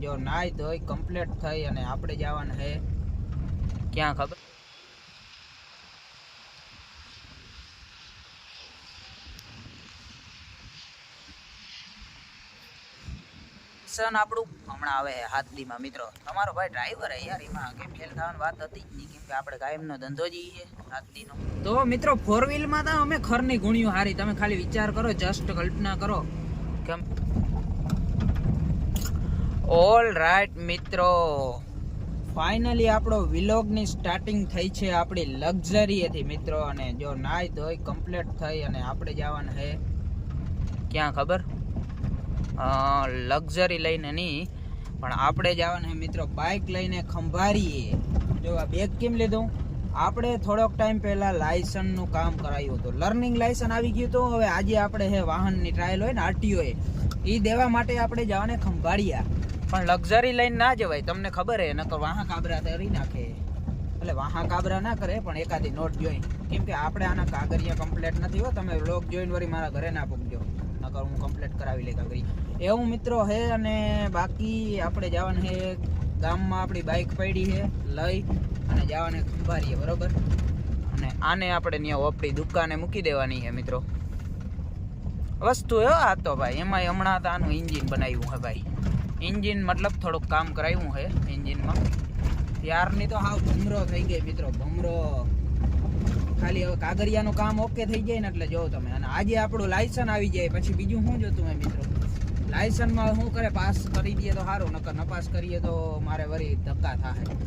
જો નાઈ ધોઈ કમ્પ્લીટ થઈ અને આપણે જવાનું છે ક્યાં ખબર સન આપણું હમણાં આવે હાથદીમાં મિત્રો તમારો ભાઈ ડ્રાઈવર હે યાર એમાં કે ફેલ થવાની વાત હતી જ નહીં કેમ કે આપણે કાયમનો ધંધો જ છે હાથદીનો તો મિત્રો 4 વ્હીલમાં તો અમે ખરની ગુણ્યું હારી તમે ખાલી વિચાર કરો જસ્ટ કલ્પના કરો કેમ ઓલ રાઈટ મિત્રો ફાઇનલી આપણો વ્લોગની સ્ટાર્ટિંગ થઈ છે આપણી લક્ઝરીએથી મિત્રો અને જો નાઈ ધોઈ કમ્પ્લીટ થઈ અને આપણે જવાનું છે ક્યાં ખબર લક્ઝરી લઈને નહીં પણ આપણે જવાનું છે મિત્રો બાઇક લઈને ખંભાળીએ જો આ બેગ કેમ લીધું આપણે થોડોક ટાઈમ પહેલાં લાયસન્સનું કામ કરાવ્યું હતું લર્નિંગ લાયસન્સ આવી ગયું હતું હવે આજે આપણે હે વાહનની ટ્રાયલ હોય ને આરટીઓએ એ દેવા માટે આપણે જવાને ખંભાળિયા પણ લક્ઝરી લઈને ના જવાય તમને ખબર હે નકર વાહા કાબરા તરી નાખે એટલે વાહા કાબરા ના કરે પણ એકાદી નોટ જોઈ કેમ કે આપણે આના કાગળિયા કમ્પ્લીટ નથી હો તમે વ્લોગ જોઈને વળી મારા ઘરે ના પૂગજો નકર હું કમ્પ્લીટ કરાવી લે કાગળિયા એવું મિત્રો હે અને બાકી આપણે જવાનું હે ગામમાં આપણી બાઇક પડી છે લઈ અને જવાને ખંભાળીએ બરોબર અને આને આપણે ત્યાં આપણી દુકાને મૂકી દેવાની છે મિત્રો વસ્તુ હે આ તો ભાઈ એમાં હમણાં તો આનું એન્જિન બનાવ્યું હે ભાઈ એન્જિન મતલબ થોડુંક કામ કરાવ્યું છે એન્જિનમાં ત્યારની તો હાવ ભમરો થઈ ગઈ મિત્રો ભમરો ખાલી હવે કાગળિયાનું કામ ઓકે થઈ જાય ને એટલે જોવો તમે અને આજે આપણું લાયસન્સ આવી જાય પછી બીજું શું જોતું હોય મિત્રો લાયસન્સમાં શું કરે પાસ કરી દઈએ તો સારું નકર નપાસ કરીએ તો મારે વળી ધક્કા થાય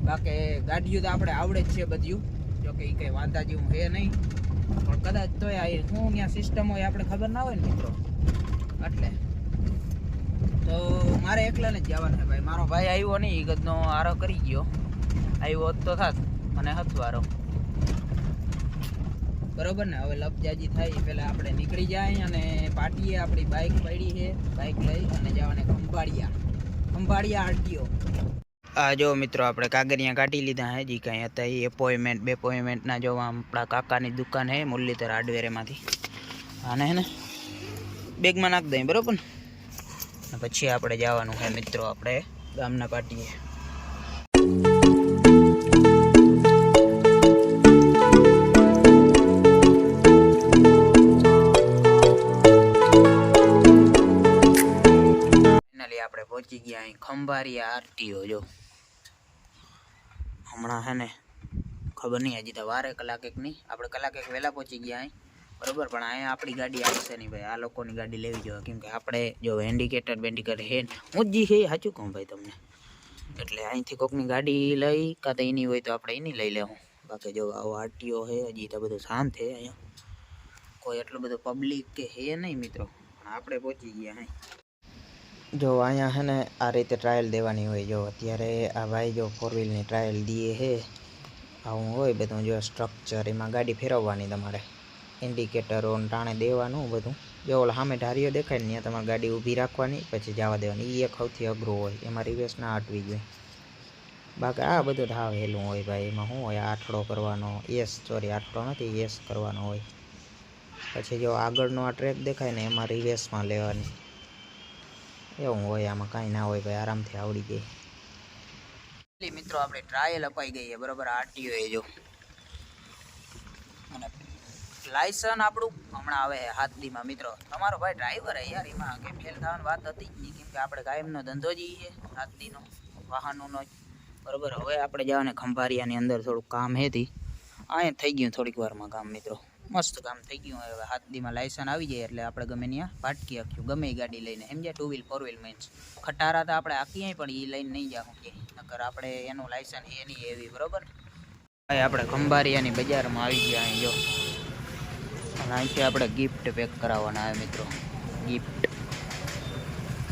બાકી ગાડીઓ તો આપણે આવડે જ છે બધું જોકે એ કંઈ વાંધા જેવું છે નહીં પણ કદાચ તો શું ત્યાં સિસ્ટમ હોય આપણે ખબર ના હોય ને મિત્રો એટલે તો મારે એકલાને જ જવાનું છે ભાઈ મારો ભાઈ આવ્યો નહીં ગદનો આરો કરી ગયો આવ્યો હોત તો થાત મને હથવારો બરોબર ને હવે લપજાજી થાય પહેલાં આપણે નીકળી જાય અને પાટીએ આપણી બાઇક પડી છે બાઇક લઈ અને જવાને ખંભાળિયા આરટીઓ આ જો મિત્રો આપણે કાગળિયા કાઢી લીધા હે જી કાંઈ હતા એ એપોઇન્ટમેન્ટના જો આપણા કાકાની દુકાન હે મુરલીધર હાર્ડવેરમાંથી આને હે ને બેગમાં નાખી દઈએ બરોબર ને પછી આપણે જવાનું છે મિત્રો આપણે ગામના પાટીએ ફાઇનલી આપણે પહોંચી ગયા અહીં ખંભાળિયા આરટીઓ જો હમણાં હે ને ખબર નહીં હજી તો વારે કલાક એક નહીં આપણે કલાક એક વહેલા પહોંચી ગયા અહીં બરોબર પણ અહીંયા આપણી ગાડી આવશે નહીં ભાઈ આ લોકોની ગાડી લેવી જોઈએ કેમ કે આપણે જો ઇન્ડિકેટર બેન્ડિકેટર હે હું જ છે સાચું કહું ભાઈ તમને એટલે અહીંથી કોઈકની ગાડી લઈ કાં તો એની હોય તો આપણે એની લઈ લેવું બાકી જો આવો આરટીઓ છે હજી તો બધું શાંત છે અહીંયા કોઈ એટલું બધું પબ્લિક કે હે નહીં મિત્રો પણ આપણે પહોંચી ગયા અહીં જો અહીંયા છે ને આ રીતે ટ્રાયલ દેવાની હોય જો અત્યારે આ ભાઈ જો 4 વ્હીલની ટ્રાયલ દઈએ છે આવું હોય બધું જો સ્ટ્રક્ચર એમાં ગાડી ફેરવવાની તમારે ઇન્ડિકેટરો ટાણે દેવાનું બધું જો ઓલા સામે ઢારીઓ દેખાય ને ત્યાં તમારે ગાડી ઊભી રાખવાની પછી જવા દેવાની એ એક સૌથી અઘરું હોય એમાં રિવેસ ના હટવી જોઈએ બાકી આ બધું હાવ હેલું હોય ભાઈ એમાં શું હોય આઠડો કરવાનો આઠડો નથી એસ કરવાનો હોય પછી જો આગળનો આ ટ્રેક દેખાય ને એમાં રિવેસમાં લેવાની એવું હોય આમાં કાંઈ ના હોય ભાઈ આરામથી આવડી જાય મિત્રો આપણે ટ્રાયલ અપાઈ ગઈ છે બરોબર આરટીઓ એ જો અને લાયસન્સ આપણું હમણાં આવે હાથદીમાં મિત્રો તમારો ભાઈ ડ્રાઈવર હે યાર એમાં કે ફેલ થવાની વાત હતી જ નહીં કેમ કે આપણે કાયમનો ધંધો જ છે હાથદીનો વાહનોનો જ બરોબર હવે આપણે જવાને ખંભાળિયાની અંદર થોડુંક કામ હેતી અહીંયા થઈ ગયું થોડીક વારમાં કામ મિત્રો મસ્ત કામ થઈ ગયું હવે હાથદીમાં લાયસન્સ આવી જાય એટલે આપણે ગમે ત્યાં પાટકી આખ્યું ગમે એ ગાડી લઈને સમજ્યા 2 વ્હીલ 4 વ્હીલ મીન્સ ખટારા તો આપણે આખીએ પણ એ લઈને નહીં જાઉં કે નકર આપણે એનું લાયસન્સ એ નહીં એવી બરોબર આપણે ખંભાળિયાની બજારમાં આવી ગયા અહીં જો અને અહીંથી આપણે ગિફ્ટ પેક કરાવવાના આવે મિત્રો ગિફ્ટ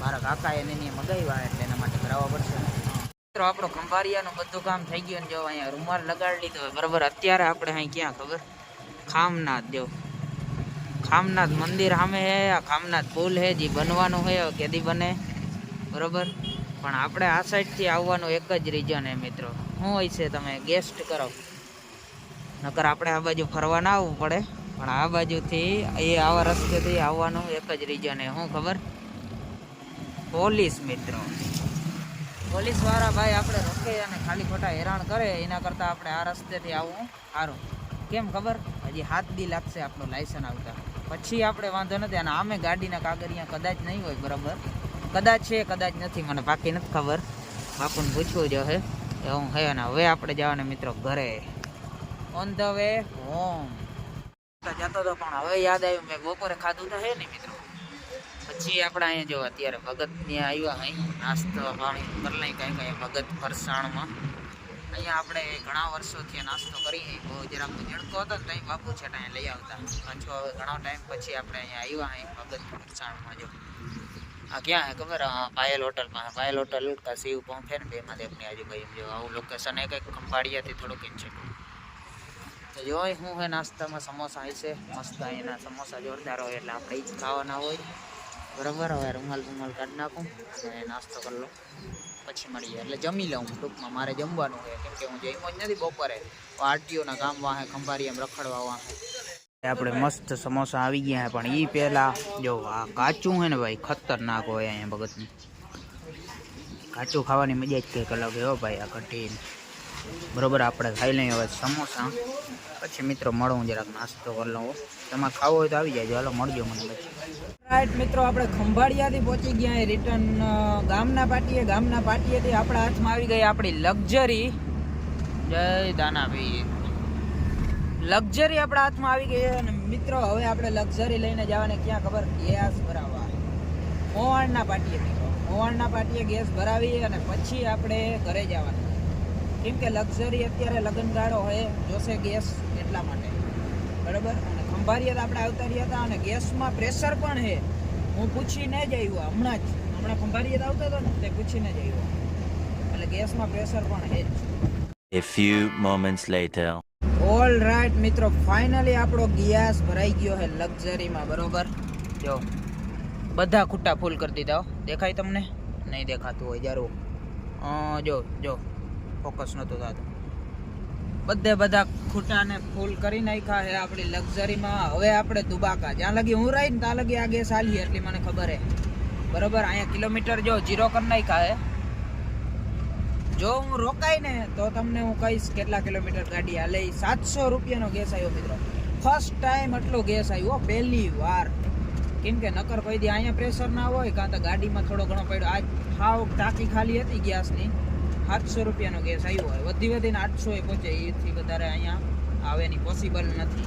મારા કાકાએ એને મગાવ્યા એટલે એના માટે કરાવવા પડશે મિત્રો આપણો ખંભાળિયાનું બધું કામ થઈ ગયું જો અહીંયા રૂમાલ લગાડી લીધો બરાબર અત્યારે આપણે અહીં ક્યાં ખબર ખામનાથ જો ખામનાથ મંદિર સામે હે આ ખામનાથ પુલ હે જે બનવાનું હોય કેદી બને બરોબર પણ આપણે આ સાઈડથી આવવાનું એક જ રીઝન હે મિત્રો શું હોય છે તમે ગેસ્ટ કરો નકર આપણે આ બાજુ ફરવા ના આવવું પડે પણ આ બાજુથી એ આવા રસ્તેથી આવવાનું એક જ રીઝન હે શું ખબર પોલીસ મિત્રો પોલીસ વાળા ભાઈ આપણે રોકે અને ખાલી ખોટા હેરાન કરે એના કરતાં આપણે આ રસ્તેથી આવવું સારું. કેમ ખબર? હજી 7 દી લાગશે આપણું લાયસન્સ આવતા, પછી આપણે વાંધો નથી. અને આમે ગાડીના કાગળિયા કદાચ નહીં હોય બરાબર, કદાચ છે કદાચ નથી, મને બાકી નથી ખબર. બાપુને પૂછવું જો હે એવું હે. અને હવે આપણે જવાના મિત્રો ઘરે, ઓન ધ વે હોમ જતો હતો. પણ હવે યાદ આવ્યું મેં બપોરે ખાધું તો હે ને મિત્રો. પછી આપણે અહીંયા જો અત્યારે ભગત ત્યાં આવ્યા અહીં નાસ્તો પાણી કરી લઈ કાંઈ કાંઈ ભગત ફરસાણમાં. અહીંયા આપણે ઘણા વર્ષોથી નાસ્તો કરીએ. બહુ જરાક જડકો હતો ને ત્યાં બાપુ છે ત્યાં લઈ આવતા. પાછો હવે ઘણો ટાઈમ પછી આપણે અહીંયા આવ્યા અહીં ભગત ફરસાણમાં. જો આ ક્યાં હે ખબર? પાયલ હોટલમાં. પાયલ હોટલ કા શિવ પંપ છે ને, બેમાંથી એમની આજુબાજુ જો આવું લોકેશન એ કંઈક ખંભાળિયાથી થોડુંક છે. તો જો શું છે નાસ્તામાં સમોસા છે મસ્ત. અહીંના સમોસા જોરદાર હોય એટલે આપણે જ ખાવાના હોય બરાબર. હવે રૂમાલ કાઢી નાખું અને નાસ્તો કરી લઉં, પછી મળીએ. એટલે જમી લઉં ટૂંકમાં. મારે જમવાનું હોય કેમ કે હું જમ્યો જ નથી બપોરે. આરટીઓના કામ વાહે ખંભારી એમ રખડવા વાહે. આપણે મસ્ત સમોસા આવી ગયા પણ એ પહેલાં જો આ કાચું છે ને ભાઈ ખતરનાક હોય અહીંયા ભગતનું. કાચું ખાવાની મજા જ કંઈક અલગ હો ભાઈ. આ કઠિન બરાબર. આપણે ખાઈ લઈએ હવે સમોસા, પછી મિત્રો મળું જરાક નાસ્તો કરી લઉં. તમારે ખાવો હોય તો આવી જાય, હાલો મળજો મને પછી. રાઈટ મિત્રો, આપણે ખંભાળિયાથી પહોંચી ગયા રિટર્ન ગામના પાટીએ. ગામના પાટીએથી આપણા હાથમાં આવી ગઈ આપણી લક્ઝરી. જય દાનાભાઈ, લક્ઝરી આપણા હાથમાં આવી ગઈ. અને મિત્રો હવે આપણે લક્ઝરી લઈને જવાને ક્યાં ખબર? ગેસ ભરાવવા મોવાણના પાટીએ. મિત્રો મોવાણના પાટીએ ગેસ ભરાવી અને પછી આપણે ઘરે જવાનું. કેમ કે લક્ઝરી અત્યારે લગ્નગાળો હોય જોશે ગેસ એટલા માટે બરાબર. અને ખંભાળિયા આપણે આવતા રહ્યા હતા અને ગેસમાં પ્રેશર પણ છે. હું પૂછીને જ આવ્યો હમણાં ખંભાળિયા આવતો હતો ને તે પૂછીને જ આવ્યો. એટલે ગેસમાં પ્રેશર પણ છે જ. A few moments later. All right મિત્રો, ફાઇનલી આપણો ગેસ ભરાઈ ગયો છે લક્ઝરીમાં બરોબર. જો બધા ખૂટા ફૂલ કરી દીધા. દેખાય તમને? નહીં દેખાતું હોય જરૂર. જો ફોકસ નહોતું થતું. બધા ખૂટાને ફૂલ કરી નાખ્યા છે આપણી લક્ઝરીમાં. હવે આપણે દુબાકા જ્યાં લગી હું રહી ને ત્યાં લગી આ ગેસ હાલી એટલી મને ખબર છે બરોબર. અહીંયા કિલોમીટર જો 0 કરી નાખ્યા છે. જો હું રોકાય ને તો તમને હું કહીશ કેટલા કિલોમીટર ગાડી હાલે. 700 રૂપિયાનો ગેસ આવ્યો મિત્રો. ફર્સ્ટ ટાઈમ આટલો ગેસ આવ્યો પહેલી વાર. કેમ કે નકર કોઈ દી અહીંયા પ્રેશર ના હોય, કાં તો ગાડીમાં થોડો ઘણો પડ્યો. આજ હાવ ટાંકી ખાલી હતી ગેસની. 700 રૂપિયાનો ગેસ આવ્યો હોય. વધીને 800 પહોંચે. એથી વધારે અહીંયા આવેની પોસિબલ નથી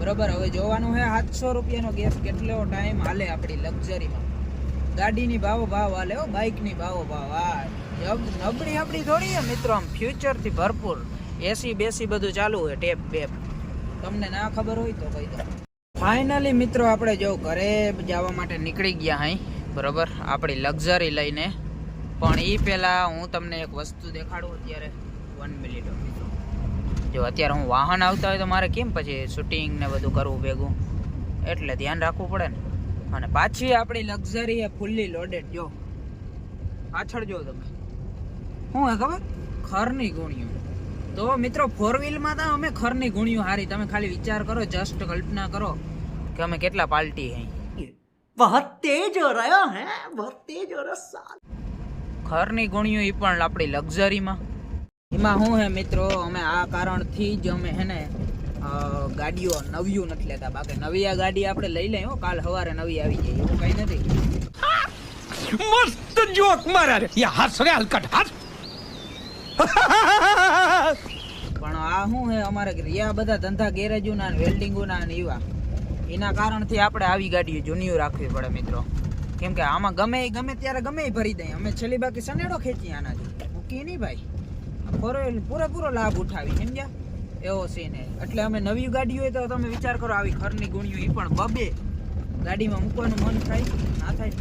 બરોબર. હવે જોવાનું છે 700 રૂપિયાનો ગેસ કેટલો ટાઈમ હાલે આપણી લક્ઝરીમાં. ગાડીની ભાવ હાલે હો, બાઇકની ભાવ આ નબળી આપણી થોડી છે મિત્રો. આમ ફ્યુચરથી ભરપૂર એસી બેસી બધું ચાલુ હોય, ટેપ બેપ. તમને ના ખબર હોય તો કહી દો. ફાઇનલી મિત્રો આપણે જો ઘરે જવા માટે નીકળી ગયા અહીં બરોબર આપણી લક્ઝરી લઈને. પણ એ પહેલાં હું તમને એક વસ્તુ દેખાડું. અત્યારે 1 મિનિટ મિત્રો. જો અત્યારે હું વાહન આવતા હોય તો મારે કેમ પછી શૂટિંગ ને બધું કરવું ભેગું, એટલે ધ્યાન રાખવું પડે ને. અને પાછી આપણી લક્ઝરી એ ફૂલ્લી લોડેડ. જો પાછળ જો તમે શું હે ખબર? ખરની ગુણ્યું. તો મિત્રો 4 વ્હીલમાં તો અમે ખરની ગુણ્યું હારી. તમે ખાલી વિચાર કરો, જસ્ટ કલ્પના કરો કે અમે કેટલા પાલટી હઈ. बहुत तेज हो रहा है, बहुत तेज हो रहा. ખરની ગુણ્યું એ પણ આપણી લક્ઝરીમાં. એમાં શું હે મિત્રો, અમે આ કારણથી જ અમે હે ને ગાડીઓ નવીયું નથી લેતા. બાકી નવી આ ગાડી આપણે લઈ લઈએ. કાલ સવારે નવી આવી જાય એવું કઈ નથી. मस्त जोक मारा रे, ये हंस रे हलकट हंस. પણ આ શું હે અમારે રહ્યા બધા ધંધા ગેરેજોના વેલ્ડિંગોના ને એવા. એના કારણથી આપણે આવી ગાડીઓ જૂનીઓ રાખવી પડે મિત્રો. કેમ કે આમાં ગમે ત્યારે ગમે ભરી દઈએ અમે. છેલ્લી બાકી સનેડો ખેંચી આનાથી મૂકી નહીં ભાઈ. પૂરેપૂરો લાભ ઉઠાવી સમજ્યા એવો સીન હે. એટલે અમે નવી ગાડી હોય તો તમે વિચાર કરો આવી ખરની ગુણ્યું એ પણ બબે ગાડીમાં મૂકવાનું મન થાય ના થાય.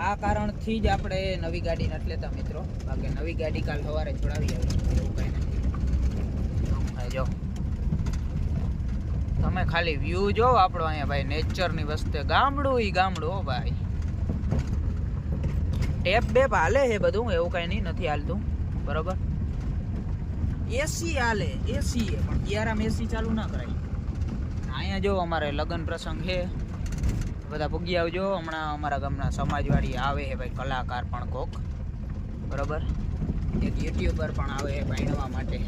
આ કારણથી જ આપણે નવી ગાડી નથી લેતા મિત્રો. બાકી નવી ગાડી કાલ સવારે છોડાવી આવી એવું કંઈ નથી. જો તમે ખાલી વ્યૂ જો આપણો અહીંયા ભાઈ નેચરની વસ્તુ. ગામડું ઈ ગામડું હો ભાઈ. ટેપ બેપ હાલે છે બધું એવું કઈ નહીં નથી હાલતું બરોબર. એસી હાલે એસી પણ ક્યારામ એસી ચાલુ ના કરાય. અહીંયા જો અમારે લગ્ન પ્રસંગ છે બધા પૂગી આવજો. હમણાં અમારા ગામના સમાજવાડી આવે છે ભાઈ કલાકાર પણ કોક બરોબર એક યુટ્યુબર પણ આવે ભણવા માટે